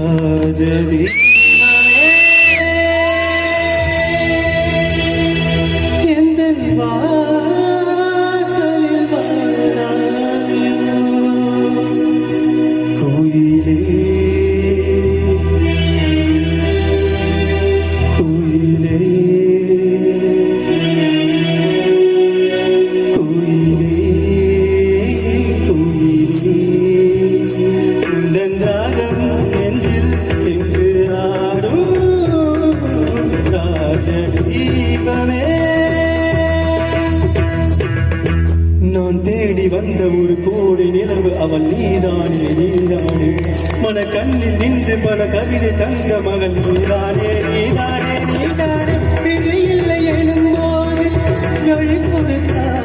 ராஜதி நான் தேடி வந்த ஒரு கோடி நிலவு அவன் நீதானே நீதானே மன கண்ணில் நின்று பல கவிதை தந்த மகன் நீதானே நீதானே நீதானே இல்லை எனும் போது வழி கொடுத்தார்